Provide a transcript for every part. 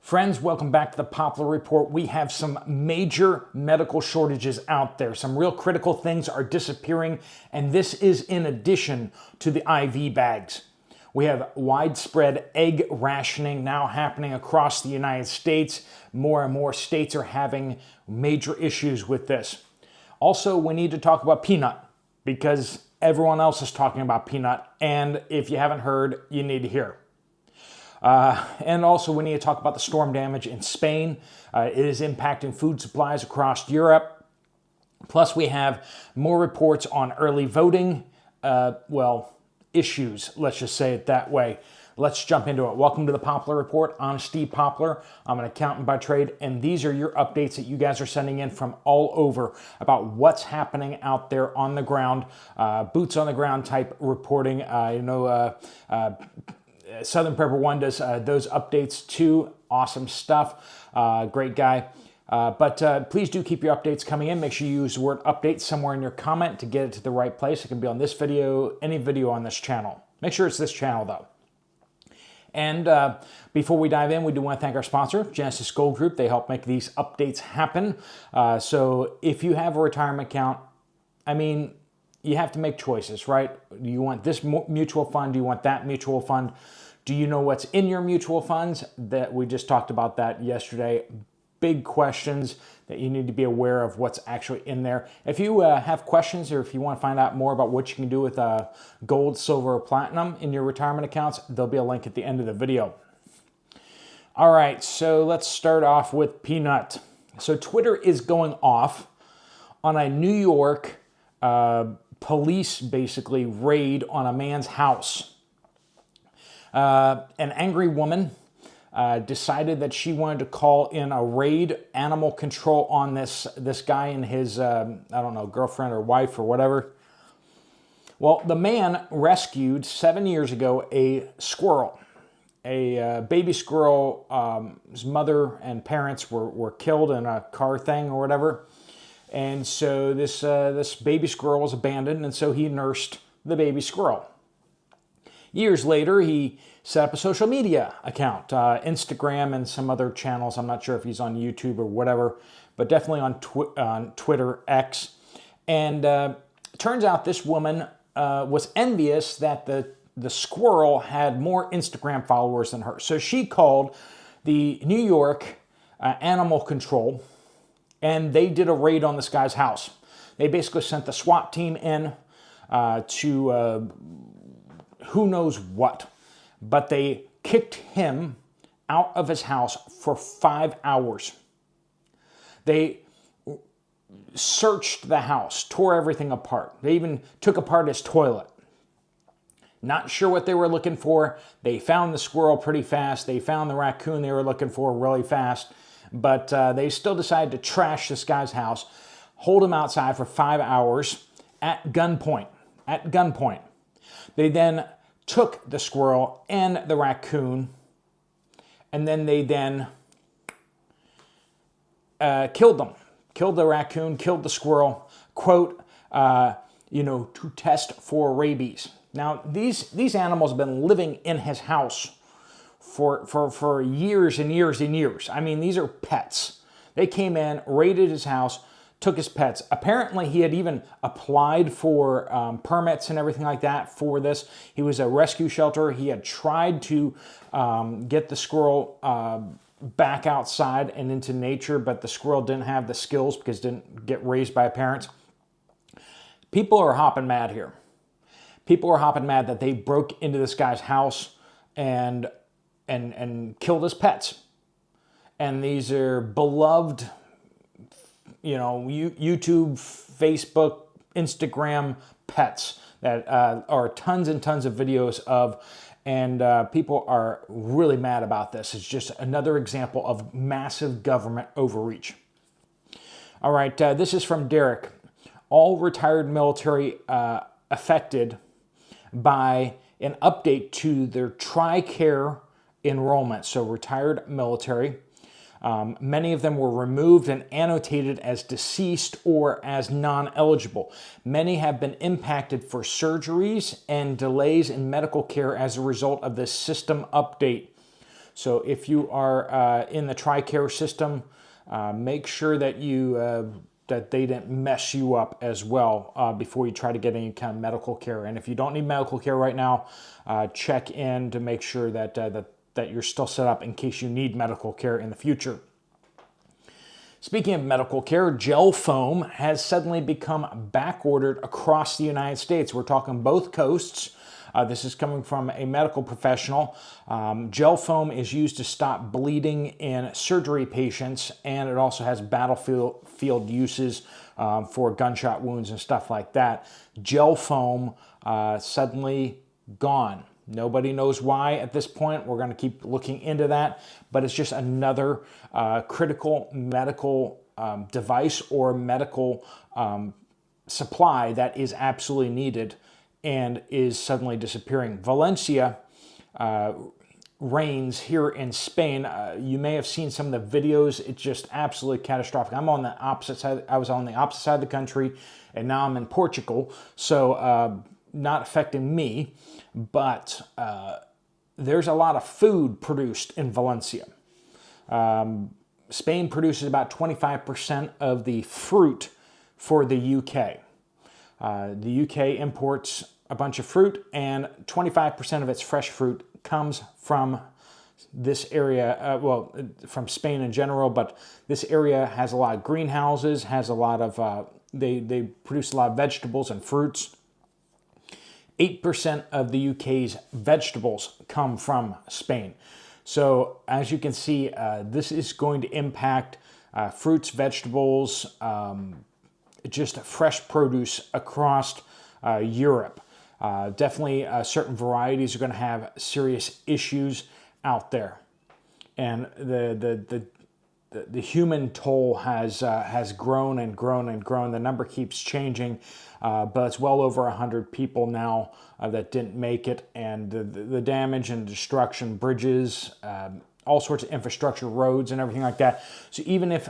Friends, welcome back to the Poplar Report. We have some major medical shortages out there. Some real critical things are disappearing, and this is in addition to the IV bags. We have widespread egg rationing now happening across the United States. More and more states are having major issues with this. Also, we need to talk about peanut because everyone else is talking about peanut, and if you haven't heard, you need to hear. And also we need to talk about the storm damage in Spain. It is impacting food supplies across Europe. Plus we have more reports on early voting, issues, let's just say it that way. Let's jump into it. Welcome to the Poplar Report. I'm Steve Poplar. I'm an accountant by trade, and these are your updates that you guys are sending in from all over about what's happening out there on the ground, boots on the ground type reporting. Southern Prepper One does those updates too. Awesome stuff. Great guy. But please do keep your updates coming in. Make sure you use the word update somewhere in your comment to get it to the right place. It can be on this video, any video on this channel. Make sure it's this channel though. And before we dive in, we do want to thank our sponsor, Genesis Gold Group. They help make these updates happen. So if you have a retirement account, you have to make choices, right? Do you want this mutual fund? Do you want that mutual fund? Do you know what's in your mutual funds? That we just talked about that yesterday. Big questions that you need to be aware of what's actually in there. If you have questions or if you want to find out more about what you can do with gold, silver, or platinum in your retirement accounts, there'll be a link at the end of the video. All right, so let's start off with peanut. So Twitter is going off on a New York police basically raid on a man's house. An angry woman decided that she wanted to call in a raid animal control on this guy and his, girlfriend or wife or whatever. Well, the man rescued 7 years ago a squirrel. A baby squirrel, his mother and parents were killed in a car thing or whatever. And so this baby squirrel was abandoned, and so he nursed the baby squirrel. Years later, he set up a social media account, Instagram and some other channels. I'm not sure if he's on YouTube or whatever, but definitely on Twitter, X. And turns out this woman was envious that the squirrel had more Instagram followers than her. So she called the New York Animal Control, and they did a raid on this guy's house. They basically sent the SWAT team in to who knows what, but they kicked him out of his house for 5 hours. They searched the house, tore everything apart. They even took apart his toilet. Not sure what they were looking for. They found the squirrel pretty fast. They found the raccoon they were looking for really fast. But they still decided to trash this guy's house, hold him outside for 5 hours at gunpoint. At gunpoint. They then took the squirrel and the raccoon, and then they killed them. Killed the raccoon, killed the squirrel, quote, to test for rabies. Now, these animals have been living in his house for years and years and years. These are pets. They came in, raided his house, took his pets. Apparently, he had even applied for permits and everything like that for this. He was a rescue shelter. He had tried to get the squirrel back outside and into nature, but the squirrel didn't have the skills because it didn't get raised by parents. People are hopping mad here. People are hopping mad that they broke into this guy's house and killed his pets. And these are beloved, YouTube, Facebook, Instagram pets that are tons and tons of videos of, and people are really mad about this. It's just another example of massive government overreach. All right, this is from Derek. All retired military affected by an update to their TRICARE enrollment. So retired military. Many of them were removed and annotated as deceased or as non-eligible. Many have been impacted for surgeries and delays in medical care as a result of this system update. So if you are in the TRICARE system, make sure that that they didn't mess you up as well before you try to get any kind of medical care. And if you don't need medical care right now, check in to make sure that you're still set up in case you need medical care in the future. Speaking of medical care, gel foam has suddenly become back-ordered across the United States. We're talking both coasts. This is coming from a medical professional. Gel foam is used to stop bleeding in surgery patients, and it also has battlefield uses for gunshot wounds and stuff like that. Gel foam suddenly gone. Nobody knows why at this point. We're going to keep looking into that, but it's just another critical medical device or medical supply that is absolutely needed and is suddenly disappearing. Valencia rains here in Spain. You may have seen some of the videos. It's just absolutely catastrophic. I'm on the opposite side. I was on the opposite side of the country, and now I'm in Portugal. So not affecting me, but there's a lot of food produced in Valencia. Spain produces about 25% of the fruit for the UK. The UK imports a bunch of fruit, and 25% of its fresh fruit comes from this area, from Spain in general, but this area has a lot of greenhouses, has a lot of, they produce a lot of vegetables and fruits. 8% of the UK's vegetables come from Spain. So as you can see, this is going to impact fruits, vegetables, just fresh produce across Europe. Definitely certain varieties are going to have serious issues out there. And the human toll has grown and grown and grown. The number keeps changing, but it's well over 100 people now that didn't make it, and the damage and destruction, bridges, all sorts of infrastructure, roads, and everything like that. So even if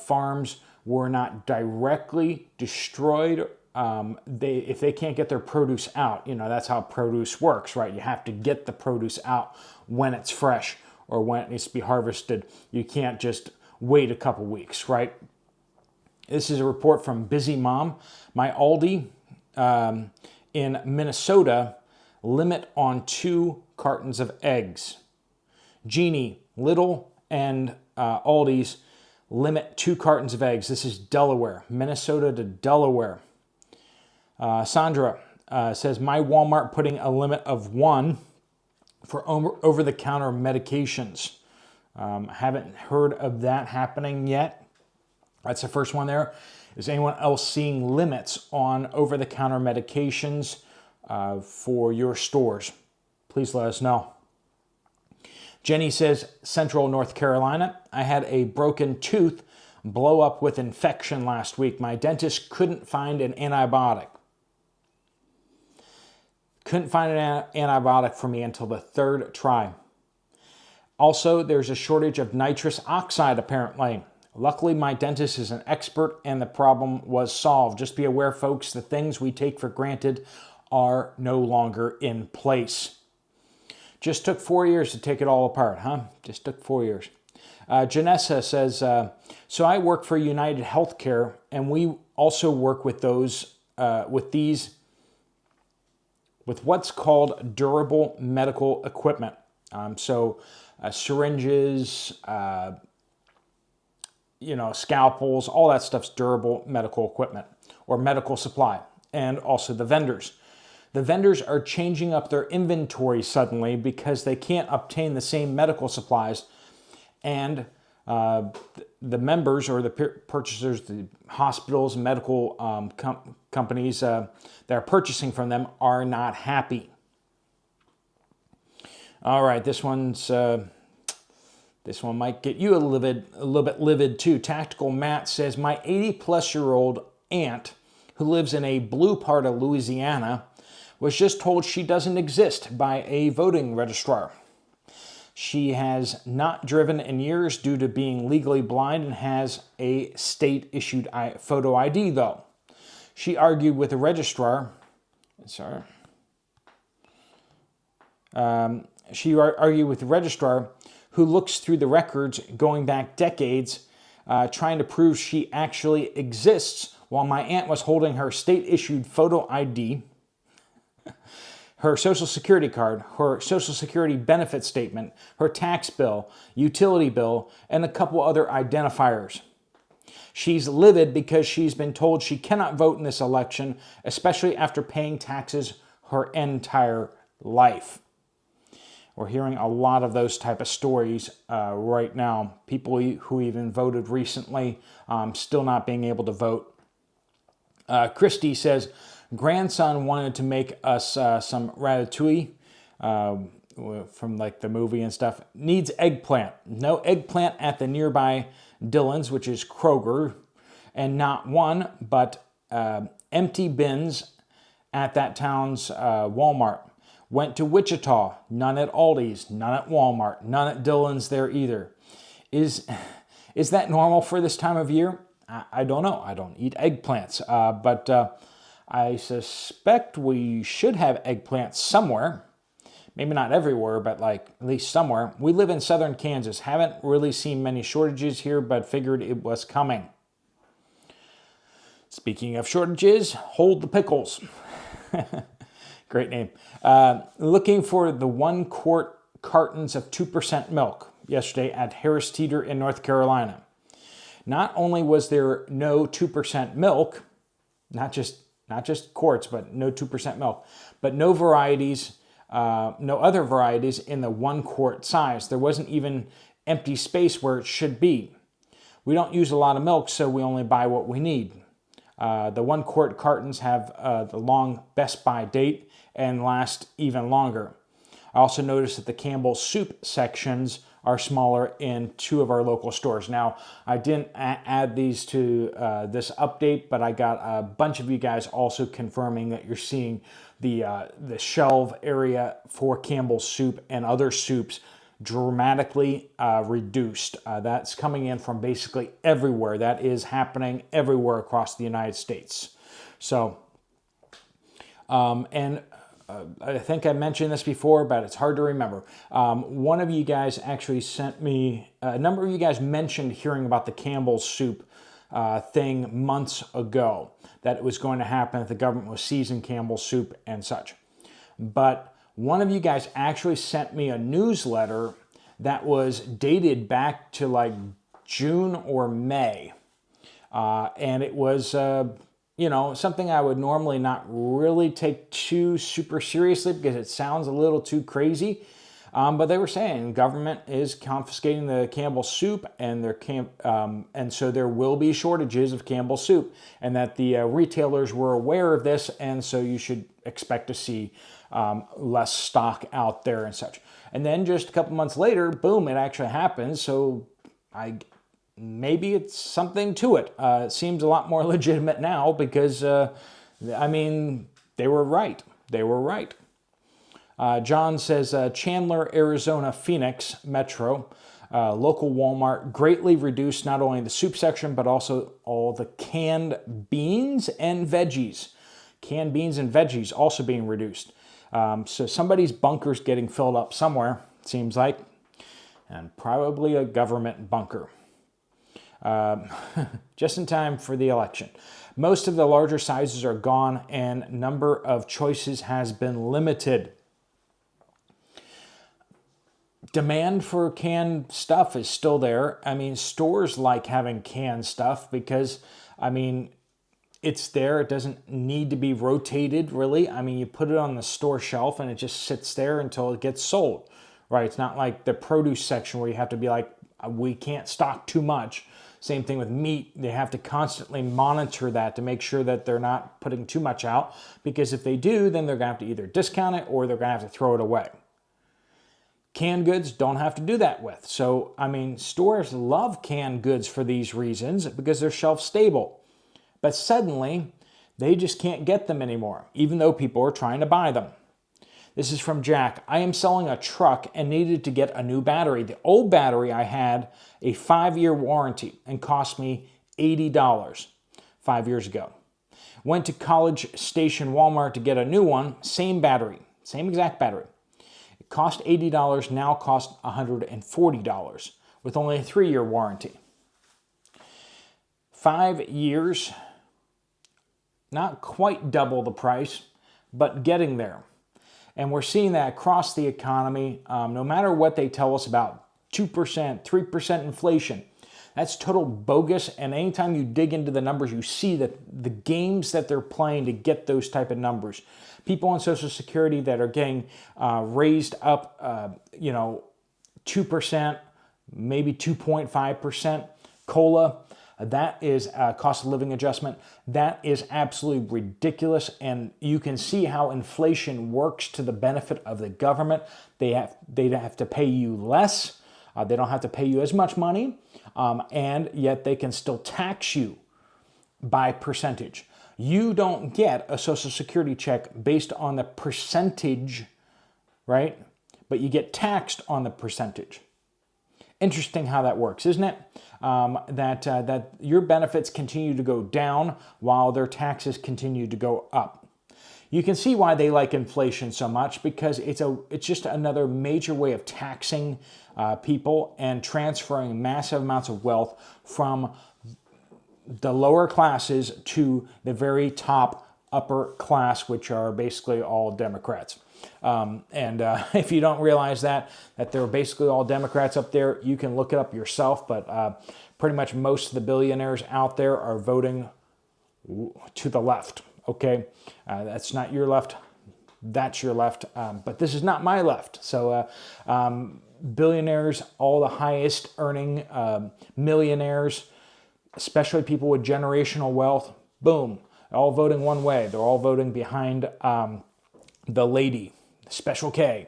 farms were not directly destroyed, if they can't get their produce out, that's how produce works, right? You have to get the produce out when it's fresh or when it needs to be harvested. You can't just wait a couple weeks, right? This is a report from Busy Mom. My Aldi in Minnesota limit on 2 cartons of eggs. Genie, Little, and Aldi's limit 2 cartons of eggs. This is Delaware, Minnesota to Delaware. Sandra says, my Walmart putting a limit of 1 for over-the-counter medications. Haven't heard of that happening yet. That's the first one there. Is anyone else seeing limits on over-the-counter medications for your stores? Please let us know. Jenny says, Central North Carolina, I had a broken tooth blow up with infection last week. My dentist couldn't find an antibiotic. Couldn't find an antibiotic for me until the 3rd try. Also, there's a shortage of nitrous oxide apparently. Luckily, my dentist is an expert and the problem was solved. Just be aware, folks, the things we take for granted are no longer in place. Just took 4 years to take it all apart, huh? Just took 4 years. Janessa says, so I work for United Healthcare, and we also work with with what's called durable medical equipment. Syringes, scalpels, all that stuff's durable medical equipment or medical supply, and also the vendors. The vendors are changing up their inventory suddenly because they can't obtain the same medical supplies, and the members or the purchasers, the hospitals, medical companies that are purchasing from them are not happy. All right, this one might get you a little bit livid too. Tactical Matt says, my 80-plus-year-old aunt who lives in a blue part of Louisiana was just told she doesn't exist by a voting registrar. She has not driven in years due to being legally blind and has a state-issued photo ID, though. She argued with the registrar. She argued with the registrar, who looks through the records going back decades, trying to prove she actually exists, while my aunt was holding her state-issued photo ID, her Social Security card, her Social Security benefit statement, her tax bill, utility bill, and a couple other identifiers. She's livid because she's been told she cannot vote in this election, especially after paying taxes her entire life. We're hearing a lot of those type of stories right now. People who even voted recently still not being able to vote. Christy says, grandson wanted to make us some ratatouille from like the movie and stuff. Needs eggplant. No eggplant at the nearby Dillon's, which is Kroger, and not one, but empty bins at that town's Walmart. Went to Wichita, none at Aldi's, none at Walmart, none at Dillon's there either. Is that normal for this time of year? I don't know. I don't eat eggplants, but I suspect we should have eggplants somewhere. Maybe not everywhere, but like at least somewhere. We live in southern Kansas. Haven't really seen many shortages here, but figured it was coming. Speaking of shortages, hold the pickles. Great name. Looking for the 1 quart cartons of 2% milk yesterday at Harris Teeter in North Carolina. Not only was there no 2% milk, not just quarts, but no 2% milk, but no other varieties in the 1 quart size. There wasn't even empty space where it should be. We don't use a lot of milk, so we only buy what we need. The 1 quart cartons have the long best by date and last even longer. I also noticed that the Campbell's soup sections are smaller in 2 of our local stores. Now, I didn't add these to this update, but I got a bunch of you guys also confirming that you're seeing the shelf area for Campbell's soup and other soups dramatically reduced. That's coming in from basically everywhere. That is happening everywhere across the United States. So, I think I mentioned this before, but it's hard to remember. One of you guys actually sent me, a number of you guys mentioned hearing about the Campbell's soup thing months ago, that it was going to happen, that the government was seizing Campbell's soup and such. But one of you guys actually sent me a newsletter that was dated back to like June or May. And it was, something I would normally not really take too super seriously because it sounds a little too crazy. But they were saying government is confiscating the Campbell's soup, and and so there will be shortages of Campbell's soup, and that the retailers were aware of this, and so you should expect to see less stock out there and such. And then just a couple months later, boom, it actually happens. So maybe it's something to it. It seems a lot more legitimate now because, they were right. They were right. John says, Chandler, Arizona, Phoenix Metro, local Walmart greatly reduced not only the soup section, but also all the canned beans and veggies. Canned beans and veggies also being reduced. So somebody's bunker's getting filled up somewhere, it seems like, and probably a government bunker. Just in time for the election. Most of the larger sizes are gone and number of choices has been limited. Demand for canned stuff is still there. Stores like having canned stuff because, it's there. It doesn't need to be rotated, really. You put it on the store shelf and it just sits there until it gets sold, right? It's not like the produce section where you have to be like, we can't stock too much. Same thing with meat. They have to constantly monitor that to make sure that they're not putting too much out, because if they do, then they're going to have to either discount it or they're going to have to throw it away. Canned goods don't have to do that with. So, stores love canned goods for these reasons because they're shelf stable. But suddenly, they just can't get them anymore, even though people are trying to buy them. This is from Jack. I am selling a truck and needed to get a new battery. The old battery I had a 5-year warranty and cost me $80 5 years ago. Went to College Station Walmart to get a new one, same battery, same exact battery. It Cost $80, now cost $140 with only a 3-year warranty. 5 years, not quite double the price, but getting there. And we're seeing that across the economy, no matter what they tell us about 2%, 3% inflation. That's total bogus, and anytime you dig into the numbers, you see that the games that they're playing to get those type of numbers. People on Social Security that are getting raised up, 2%, maybe 2.5%. COLA, that is a cost of living adjustment. That is absolutely ridiculous, and you can see how inflation works to the benefit of the government. They have to pay you less. They don't have to pay you as much money, and yet they can still tax you by percentage. You don't get a Social Security check based on the percentage, right? But you get taxed on the percentage. Interesting how that works, isn't it? That your benefits continue to go down while their taxes continue to go up. You can see why they like inflation so much, because it's just another major way of taxing people and transferring massive amounts of wealth from the lower classes to the very top upper class, which are basically all Democrats. If you don't realize that they're basically all Democrats up there, you can look it up yourself, but pretty much most of the billionaires out there are voting to the left, okay? That's not your left, that's your left, but this is not my left. So billionaires, all the highest earning millionaires, especially people with generational wealth, boom, all voting one way. They're all voting behind the lady, Special K.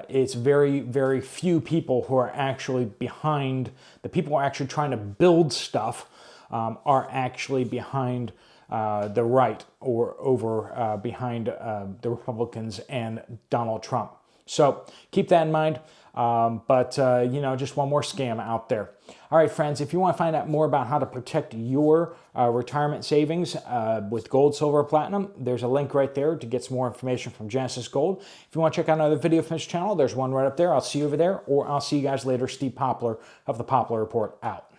It's very, very few people who are actually behind, the people who are actually trying to build stuff are actually behind the right or over behind the Republicans and Donald Trump. So keep that in mind. Just one more scam out there. All right, friends, if you want to find out more about how to protect your retirement savings with gold, silver, platinum, there's a link right there to get some more information from Genesis Gold. If you want to check out another video from this channel, there's one right up there. I'll see you over there, or I'll see you guys later. Steve Poplar of the Poplar Report out.